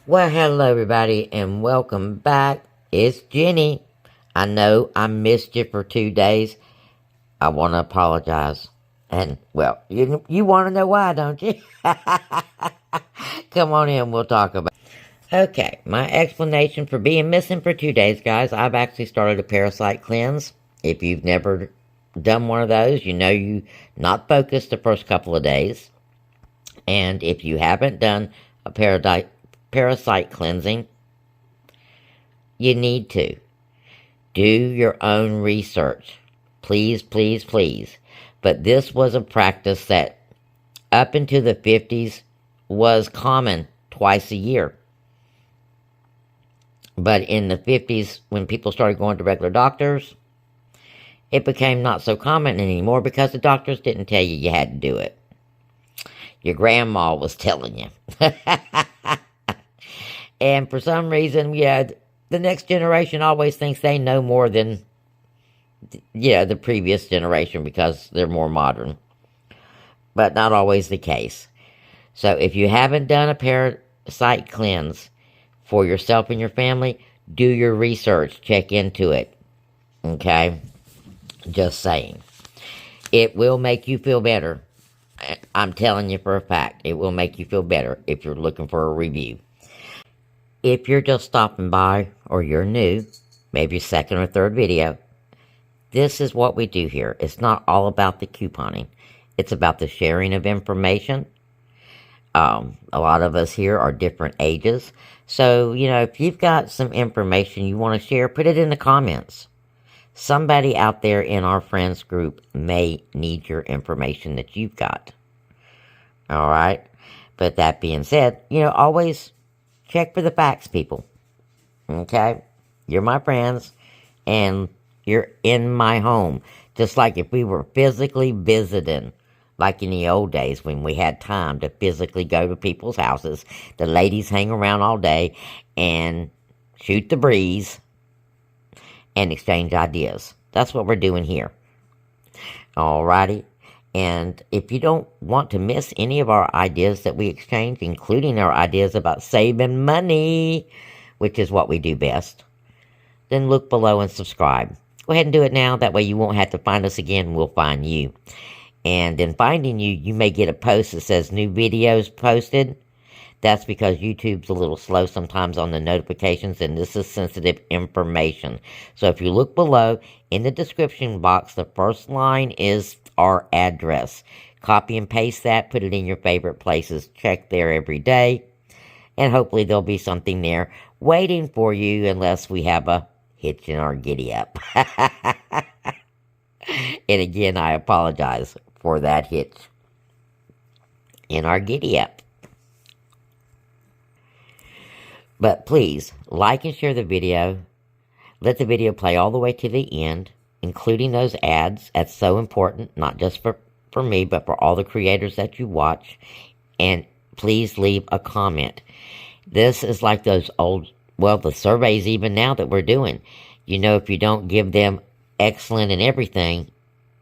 Well, hello everybody and welcome back. It's Jenny. I know I missed you for 2 days. I want to apologize. And, well, you want to know why, don't you? Come on in, we'll talk about it. Okay, my explanation for being missing for 2 days, guys. I've actually started a parasite cleanse. If you've never done one of those, you know you not focused the first couple of days. And if you haven't done a parasite cleansing, you need to do your own research. Please, please, please. But this was a practice that up into the 50s was common twice a year. But in the 50s, when people started going to regular doctors, it became not so common anymore because the doctors didn't tell you you had to do it. Your grandma was telling you. And for some reason, the next generation always thinks they know more than, the previous generation because they're more modern. But not always the case. So if you haven't done a parasite cleanse for yourself and your family, do your research. Check into it. Okay? Just saying. It will make you feel better. I'm telling you for a fact. It will make you feel better if you're looking for a review. If you're just stopping by or you're new, maybe your second or third video, this is what we do here. It's not all about the couponing. It's about the sharing of information. A lot of us here are different ages. So, if you've got some information you want to share, put it in the comments. Somebody out there in our friends group may need your information that you've got. All right? But that being said, always check for the facts, people. Okay? You're my friends, and you're in my home. Just like if we were physically visiting, like in the old days when we had time to physically go to people's houses. The ladies hang around all day and shoot the breeze and exchange ideas. That's what we're doing here. Alrighty? And if you don't want to miss any of our ideas that we exchange, including our ideas about saving money, which is what we do best, then look below and subscribe. Go ahead and do it now. That way you won't have to find us again. We'll find you. And in finding you, you may get a post that says new videos posted. That's because YouTube's a little slow sometimes on the notifications, and this is sensitive information. So if you look below, in the description box, the first line is our address. Copy and paste that, put it in your favorite places. Check there every day, and hopefully there'll be something there waiting for you unless we have a hitch in our giddy-up. And again, I apologize for that hitch in our giddy-up. But please, like and share the video. Let the video play all the way to the end, including those ads. That's so important, not just for me, but for all the creators that you watch. And please leave a comment. This is like those the surveys even now that we're doing. If you don't give them excellent in everything,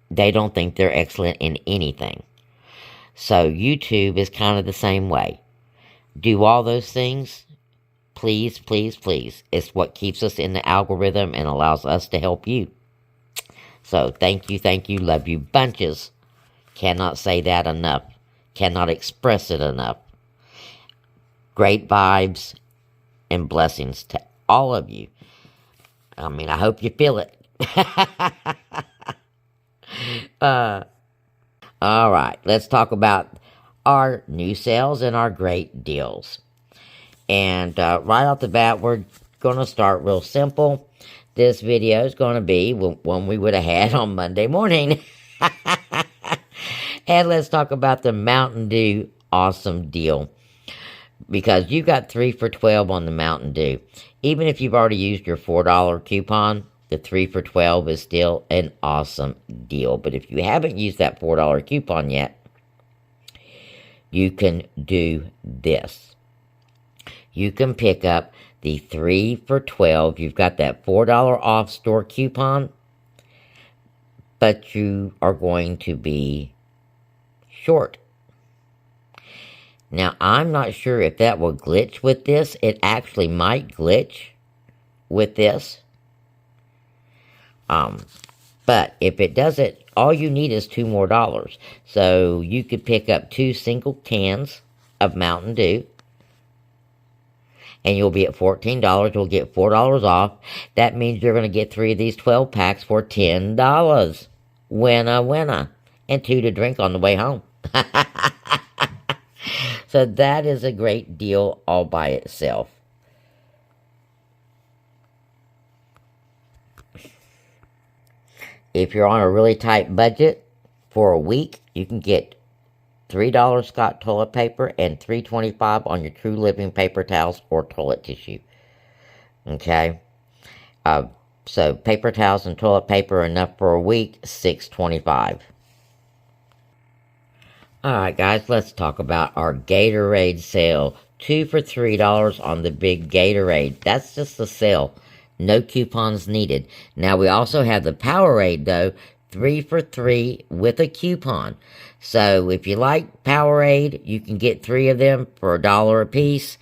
they don't think they're excellent in anything. So YouTube is kind of the same way. Do all those things. Please, please, please. It's what keeps us in the algorithm and allows us to help you. So thank you, love you bunches. Cannot say that enough. Cannot express it enough. Great vibes and blessings to all of you. I hope you feel it. All right, let's talk about our new sales and our great deals. And right off the bat, we're going to start real simple. This video is going to be one we would have had on Monday morning. And let's talk about the Mountain Dew awesome deal. Because you got 3 for $12 on the Mountain Dew. Even if you've already used your $4 coupon, the 3 for $12 is still an awesome deal. But if you haven't used that $4 coupon yet, you can do this. You can pick up the 3 for $12. You've got that $4 off store coupon, but you are going to be short. Now, I'm not sure if that will glitch with this. It actually might glitch with this. But if it doesn't, all you need is $2 more. So you could pick up 2 single cans of Mountain Dew, and you'll be at $14. You'll get $4 off. That means you're going to get 3 of these 12 packs for $10. Winner, winner. And 2 to drink on the way home. So that is a great deal all by itself. If you're on a really tight budget for a week, you can get $3 Scott toilet paper and $3.25 on your True Living paper towels or toilet tissue. Okay? So paper towels and toilet paper are enough for a week, $6.25. Alright guys, let's talk about our Gatorade sale. 2 for $3 on the big Gatorade. That's just the sale. No coupons needed. Now we also have the Powerade though. 3 for $3 with a coupon. So if you like Powerade, you can get 3 of them for $1 a piece.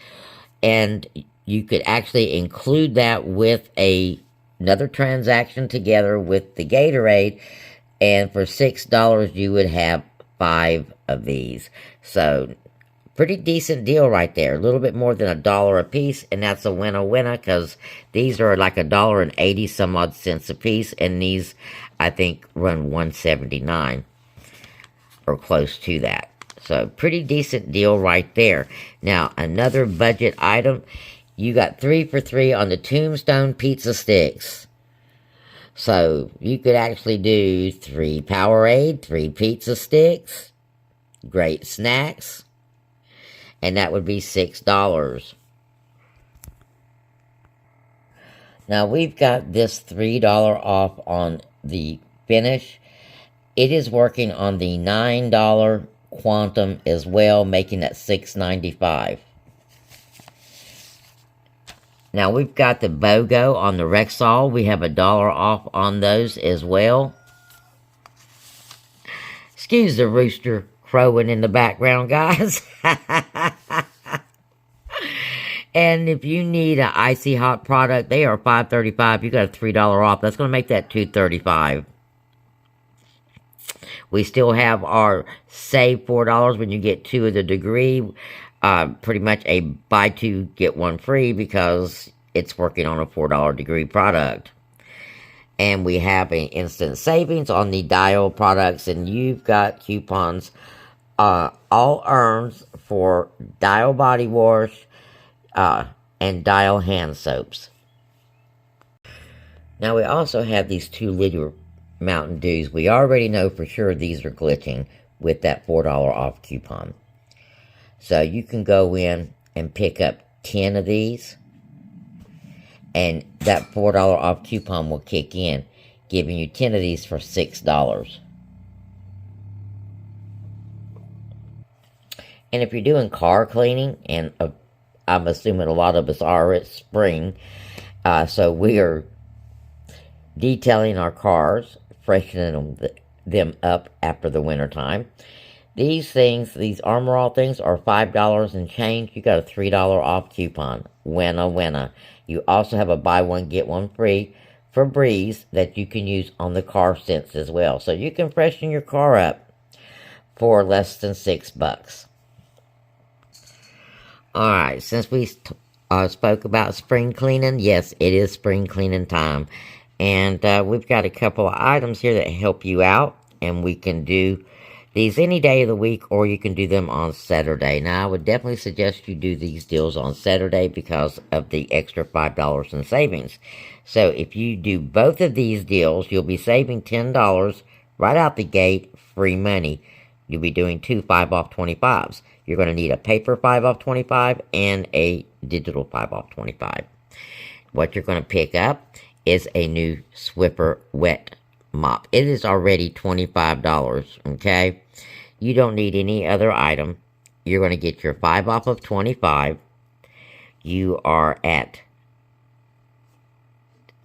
And you could actually include that with another transaction together with the Gatorade. And for $6 you would have 5 of these. So pretty decent deal right there. A little bit more than $1 a piece, and that's a winner because these are like $1.80 some odd cents a piece, and these I think run $1.79 or close to that. So pretty decent deal right there. Now another budget item, you got 3 for $3 on the Tombstone pizza sticks. So you could actually do 3 Powerade, 3 pizza sticks, great snacks. And that would be $6. Now we've got this $3 off on the Finish. It is working on the $9 Quantum as well, making that $6.95. Now we've got the BOGO on the Rexall. We have $1 off on those as well. Excuse the rooster crowing in the background, guys. And if you need an icy hot product, they are $5.35. You got a $3 off. That's going to make that $2.35. We still have our save $4 when you get 2 of the Degree. Pretty much a buy 2 get 1 free because it's working on a $4 Degree product. And we have an instant savings on the Dial products, and you've got coupons all earns for Dial body wash and Dial hand soaps. Now we also have these 2-liter Mountain Dews. We already know for sure these are glitching with that $4 off coupon. So you can go in and pick up 10 of these, and that $4 off coupon will kick in, giving you 10 of these for $6. And if you're doing car cleaning, and I'm assuming a lot of us are, it's spring, so we are detailing our cars, freshening them up after the winter time. These things, these Armor All things, are $5 and change. You got a $3 off coupon. Winner, winner. You also have a buy 1 get 1 free for Breeze that you can use on the car scents as well. So you can freshen your car up for less than $6. Alright, since we spoke about spring cleaning, yes, it is spring cleaning time. And we've got a couple of items here that help you out. And we can do these any day of the week, or you can do them on Saturday. Now, I would definitely suggest you do these deals on Saturday because of the extra $5 in savings. So if you do both of these deals, you'll be saving $10 right out the gate, free money. You'll be doing 2 5 off 25s. You're going to need a paper 5 off 25 and a digital 5 off 25. What you're going to pick up is a new Swiffer wet mop. It is already $25, okay? You don't need any other item. You're going to get your 5 off of 25. You are at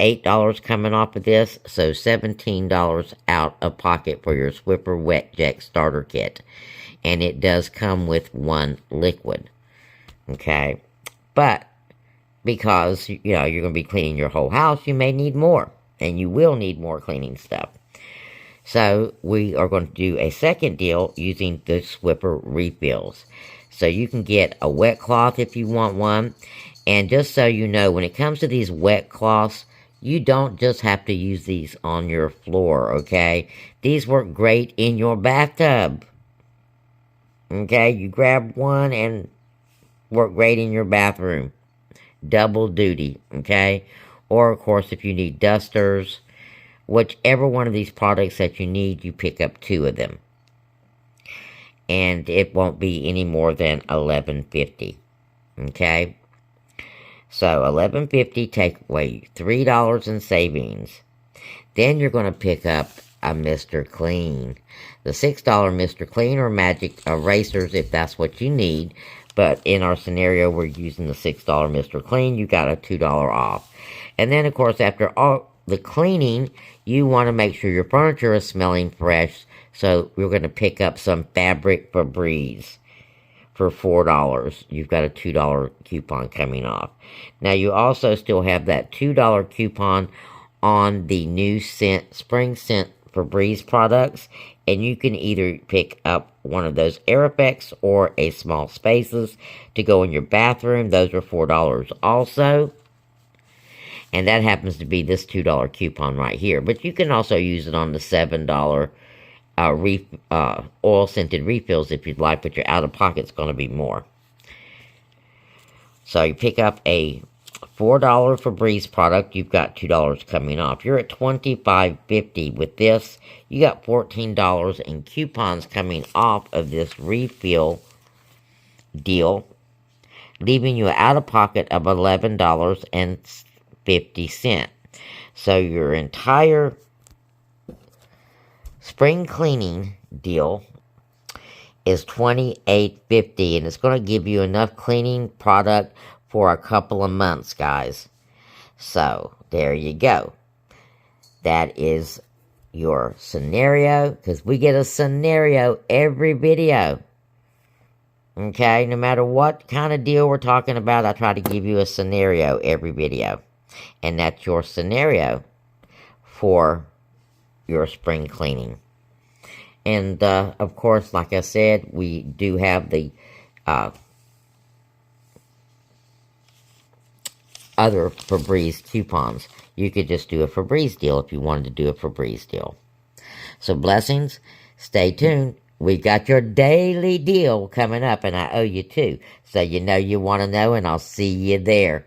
$8 coming off of this, so $17 out of pocket for your Swiffer Wet Jet Starter Kit. and it does come with one liquid. Okay, but because you're going to be cleaning your whole house, you may need more, and you will need more cleaning stuff. So we are going to do a second deal using the Swiffer refills. So you can get a wet cloth if you want one. And just so you know, when it comes to these wet cloths, you don't just have to use these on your floor, okay? These work great in your bathtub. Okay, you grab one and work great in your bathroom. Double duty, okay? Or, of course, if you need dusters, whichever one of these products that you need, you pick up 2 of them. And it won't be any more than $11.50. Okay? So $11.50, take away $3 in savings. Then you're going to pick up a Mr. Clean. The $6 Mr. Clean or magic erasers if that's what you need. But in our scenario, we're using the $6 Mr. Clean. You got a $2 off. And then, of course, after all the cleaning, you want to make sure your furniture is smelling fresh, so we're going to pick up some fabric Febreze for $4. You've got a $2 coupon coming off. Now, you also still have that $2 coupon on the new spring scent Febreze products, and you can either pick up one of those air effects or a small spaces to go in your bathroom. Those are $4 also. And that happens to be this $2 coupon right here. But you can also use it on the $7 oil-scented refills if you'd like, but your out-of-pocket's going to be more. So you pick up a $4 Febreze product, you've got $2 coming off. You're at $25.50 with this. You got $14 in coupons coming off of this refill deal, leaving you out of pocket of $11.50. So your entire spring cleaning deal is $28.50, and it's going to give you enough cleaning product for a couple of months, guys. So there you go. That is your scenario, because we get a scenario every video. Okay, no matter what kind of deal we're talking about, I try to give you a scenario every video. And that's your scenario for your spring cleaning. And, of course, like I said, we do have the other Febreze coupons. You could just do a Febreze deal if you wanted to do a Febreze deal. So, blessings. Stay tuned. We've got your daily deal coming up, and I owe you 2. So you know you want to know, and I'll see you there.